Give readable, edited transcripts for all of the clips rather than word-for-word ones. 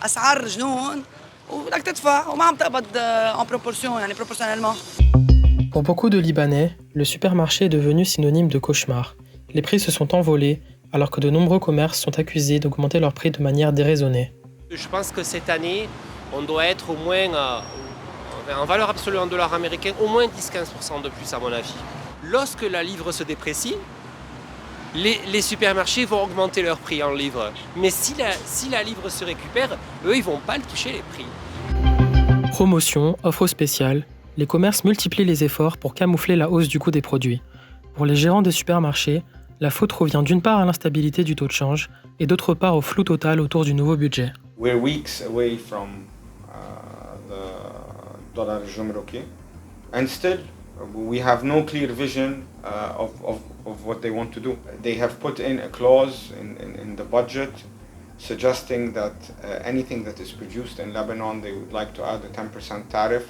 اسعار جنون وبدك تدفع وما عم تقبض en proportion يعني proportionnellement. Pour beaucoup de Libanais, le supermarché est devenu synonyme de cauchemar. Les prix se sont envolés, alors que de nombreux commerces sont accusés d'augmenter leurs prix de manière déraisonnée. Je pense que cette année, on doit être au moins, en valeur absolue en dollars américains, au moins 10-15% de plus à mon avis. Lorsque la livre se déprécie, les supermarchés vont augmenter leur prix en livre. Mais si la livre se récupère, eux, ils ne vont pas le toucher les prix. Promotion, offres spéciales, les commerces multiplient les efforts pour camoufler la hausse du coût des produits. Pour les gérants des supermarchés, la faute revient d'une part à l'instabilité du taux de change et d'autre part au flou total autour du nouveau budget. We're weeks away from the dollar jumroki, and still we have no clear vision of what they want to do. They have put in a clause in the budget suggesting that anything that is produced in Lebanon, they would like to add a 10% tariff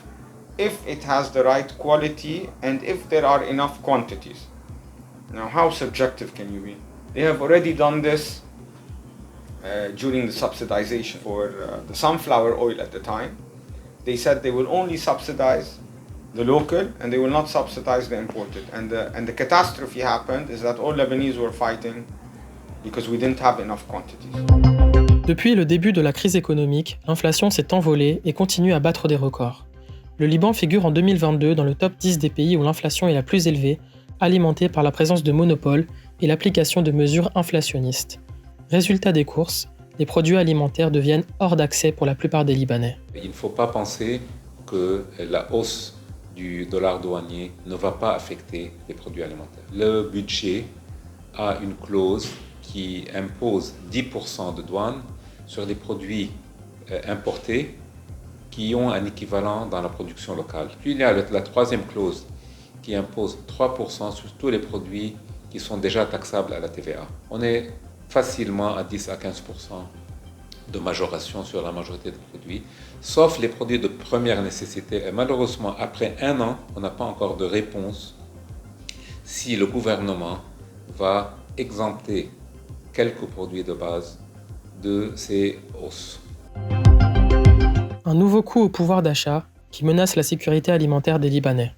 if it has the right quality and if there are enough quantities. Now, how subjective can you be? They have already done this during the subsidization for the sunflower oil at the time. They said they will only subsidize the local and they will not subsidize the imported. And the catastrophe happened is that all Lebanese were fighting because we didn't have enough quantities. Depuis le début de la crise économique, l'inflation s'est envolée et continue à battre des records. Le Liban figure en 2022 dans le top 10 des pays où l'inflation est la plus élevée, alimentée par la présence de monopoles et l'application de mesures inflationnistes. Résultat des courses, les produits alimentaires deviennent hors d'accès pour la plupart des Libanais. Il ne faut pas penser que la hausse du dollar douanier ne va pas affecter les produits alimentaires. Le budget a une clause qui impose 10% de douane sur les produits importés qui ont un équivalent dans la production locale. Puis il y a la troisième clause qui impose 3% sur tous les produits qui sont déjà taxables à la TVA. On est facilement à 10 à 15% de majoration sur la majorité des produits, sauf les produits de première nécessité. Et malheureusement, après un an, on n'a pas encore de réponse si le gouvernement va exempter quelques produits de base de ces hausses. Un nouveau coup au pouvoir d'achat qui menace la sécurité alimentaire des Libanais.